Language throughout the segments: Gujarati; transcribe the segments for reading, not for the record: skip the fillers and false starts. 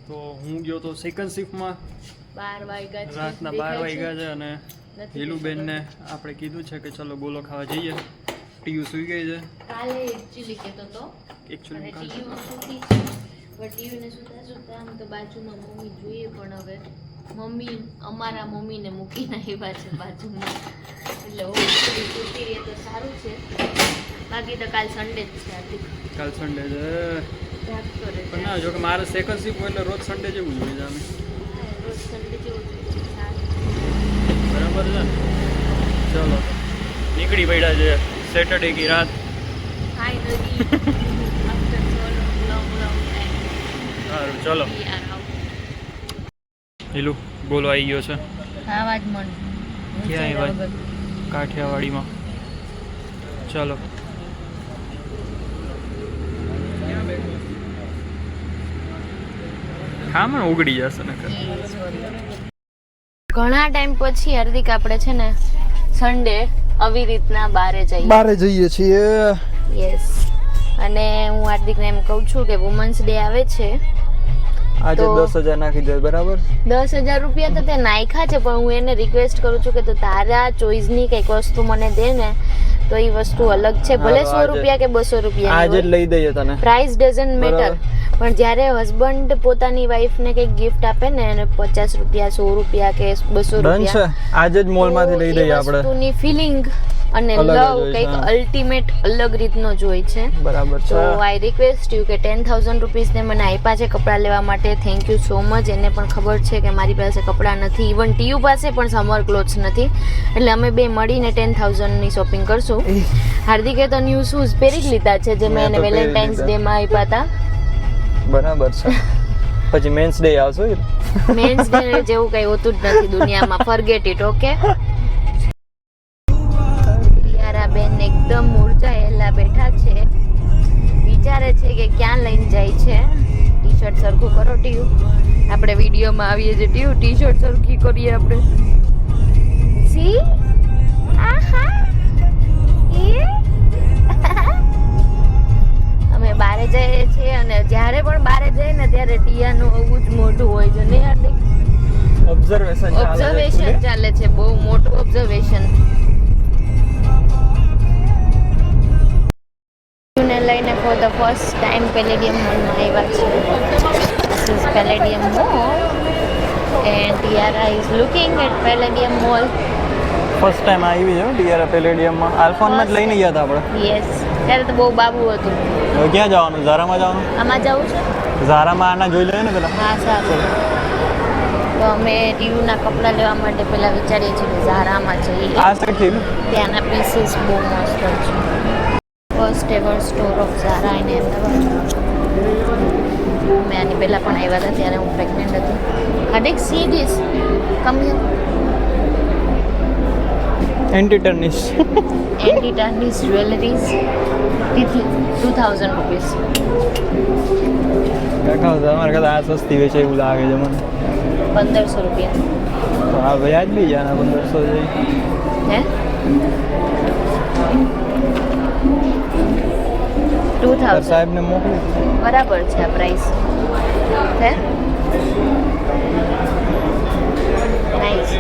તો હું ગયો તો સેકન્ડ શિફ્ટમાં 12 વાગ્યા છે, રાતના 12 વાગ્યા છે અને હીલુબેનને આપણે કીધું છે કે ચલો ગોલો ખાવા જઈએ. ટીયુ સૂઈ ગઈ છે. કાલે એકચ્યુઅલી કહેતો તો એકચ્યુઅલી ટીયુ સૂતી છે, ટીયુને સુતા આમ તો બાજુમાં મમ્મી જોઈએ, પણ હવે મમ્મી અમારા મમ્મીને મૂકીને આવ્યા છે બાજુમાં, એટલે સૂતી રહે તો સારું છે. બાકી તો કાલ સન્ડે જ છે. આજે કાલ સન્ડે છે જાગતો રહે પણ ના, જો કે મારે સેકન્ડ શિફ્ટ હોય એટલે રોજ સન્ડે જેવું જોઈએ છે. અમે રોજ સન્ડે જેવું જોઈએ. સારું બરાબર છે ને? ચલો નીકળી પડ્યા છે સેટરડે કી રાત. ફાઇનલી આફ્ટર સો લોંગ ટાઈમ. સારું ચલો વી આર આઉટ. હીલુ બોલો આવી ગયો છે. આવાજ મન ક્યાં આવ્યા? કાઠિયાવાડીમાં. ચલો હા મને ઉગડી જશે ને. ઘણા ટાઈમ પછી હાર્દિક આપણે છે ને સન્ડે આવી રીતના બહાર જઈએ છીએ. યસ, અને હું હાર્દિકને એમ કહું છું કે વુમન્સ ડે આવે છે આજે તો 10,000 નાખી દે. બરાબર 10,000 રૂપિયા તો તે નાખ્યા છે, પણ હું એને રિક્વેસ્ટ કરું છું કે તું તારા ચોઈસની કંઈક વસ્તુ મને દે ને, તો એ વસ્તુ અલગ છે. ભલે 100 રૂપિયા કે 200 રૂપિયા આજે જ લઈ દઈએ તને. પ્રાઇસ ડઝન્ટ મેટર, પણ જ્યારે હસબન્ડ પોતાની વાઈફને કંઈક ગિફ્ટ આપે ને, અને 50 રૂપિયા 100 રૂપિયા કે 200 રૂપિયા આજે જ મોલમાંથી લઈ દઈએ આપણે. વસ્તુની ફિલિંગ અને લવ કંઈક અલ્ટિમેટ અલગ રીતનો જ હોય છે. બરાબર છે. તો આઈ રિક્વેસ્ટ યુ કે 10,000 રૂપીસને મને આપ્યા છે કપડાં લેવા માટે. Thank you so much. એને પણ ખબર છે કે મારી પાસે કપડાં નથી, ઇવન ટીયુ પાસે પણ સમર ક્લોથ્સ નથી, એટલે અમે બે મળીને 10,000ની શોપિંગ કરશું. હાર્દિકે તો ન્યૂ શૂઝ પહેરી જ લીધા છે, જે મેં એને વેલેન્ટાઇન્સ ડે માં આપ્યા હતા. બરાબર છે. પછી મેન્સ ડે આવશે. મેન્સ ડે જેવું કઈ હોતું જ નથી દુનિયામાં. Forget it. ઓકે, યારા બેન એકદમ મૂર્છાયેલા બેઠા છે, વિચારે છે કે ક્યાં લઈને જાય છે. ટી શર્ટ સરખું કરો ટીયુ, આપણે વિડીયોમાં આવીએ છીએ. ટીયુ ટી શર્ટ સરખી કરીએ આપણે. સી આહા અમે બારે જઈએ છીએ, અને જ્યારે પણ બારે જઈએ ને ત્યારે ટીયાનું આવું જ મોઢું હોય છે ને હાર્દિક? ઓબ્ઝર્વેશન ચાલે છે, બહુ મોટું ઓબ્ઝર્વેશન. ને લઈને for the first time palladium મોલમાં આવ્યા છે. This is Palladium Mall and Tiara is looking at Palladium Mall. First time આવી છે ટીઆર પેલેડિયમમાં. આલ્ફોનમાં જ લઈને ગયા હતા આપણે. યસ, ત્યારે તો બહુ બાબુ હતું. હવે ક્યાં જવાનું? ઝારામાં જવાનું? આમાં જવું છે? ઝારામાં આના જોઈ લઈએ ને પેલા. હા સારું. તો અમે ટીયુના કપડાં લેવા માટે પહેલા વિચારીએ છીએ કે ઝારામાં જઈએ. આ સાઈડથી ત્યાંના પીસીસ બહુ મસ્ત છે. First ever store of Zara in Ahmedabad. મેં આની પહેલાં પણ આવ્યા હતા, ત્યારે હું પ્રેગ્નન્ટ હતી. Hardik, see this, come here. Anti-tarnish jewelleries 2,000 rupees. અમારે કદાચ આ સસ્તી વેચે એવું લાગે છે મને. 1,500 રૂપિયા. તો હા ભાઈ, આજ બી જાય 1,500 જઈ. હે 2,000 સાહેબને મોકલી બરાબર છે આ price. Hey nice.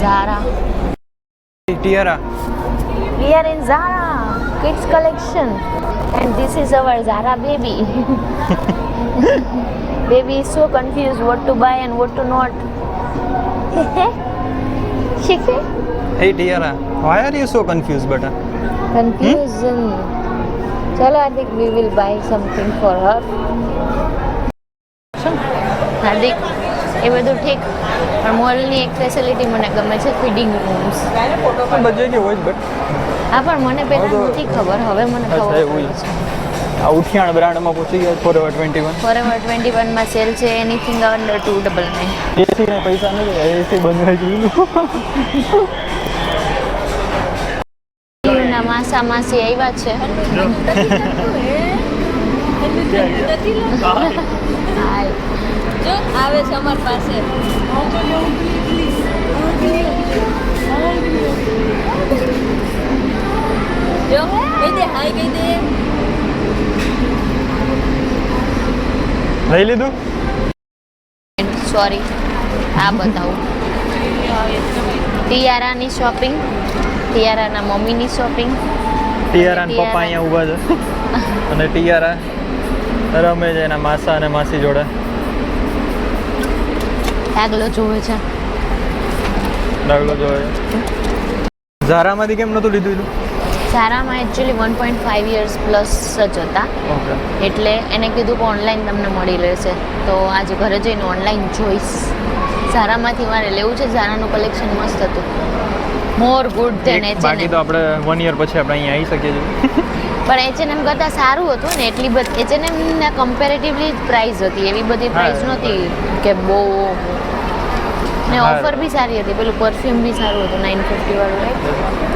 Zara. Tiara. We are in Zara kids collection and this is our Zara baby. Baby is so confused what to buy and what to not. Hey Tiara, why are you so confused, beta? Confusion. Chalo, I think we will buy something for her. Hardik, એ બધું ઠીક, પણ મોલની એક ફેસિલિટી મને ગમે છે, ફીડિંગ રૂમ્સ. બધે કે હોય બટ હા, પણ મને પહેલાં નથી ખબર, હવે મને ખબર છે. આ ઉઠિયાણ બ્રાન્ડમાં પહોંચી ગયા. ફોરએવર 21. ફોરએવર 21માં સેલ છે. Anything under 299. એસી ને પૈસા નથી, એસી બંધ થઈ ગયું. ના માસા માસી આવ્યા છે. જો આવે છે અમારી પાસે. જો કહી દે, હાય કહી દે. લઈ લીધું? સોરી, આ બતાવું. ટિયારાની શોપિંગ, ટિયારાના મમ્મીની શોપિંગ. ટિયારા અને પપ્પા અહીંયા ઊભા છે અને ટિયારા રમે છે એના માસા અને માસી જોડે. ડાગલો જોવે છે. ડાગલો જોવે. ઝારામાંથી કેમ નહોતું લીધું? સારામાં એકચ્યુઅલી 1.5 યર્સ પ્લસ જ હતા, ઓકે. એટલે એને કીધું કે ઓનલાઈન તમને મળી રહેશે, તો આજે ઘરે જઈને ઓનલાઈન જોઈશ. ઝારામાંથી મારે લેવું છે. ઝારાનું કલેક્શન મસ્ત હતું, મોર ગુડ ધેન બાકી તો આપણે 1 યર પછી આપણે અહીંયા આવી શકીએ છીએ. પણ H&M કરતાં સારું હતું ને, એટલી બધી H&M ના કમ્પેરેટિવલી પ્રાઇસ હતી, એવી બધી પ્રાઇસ નહોતી કે બહુ. ને ઓફર બી સારી હતી, પેલું પરફ્યુમ બી સારું હતું 950 વાળું, રાઈટ.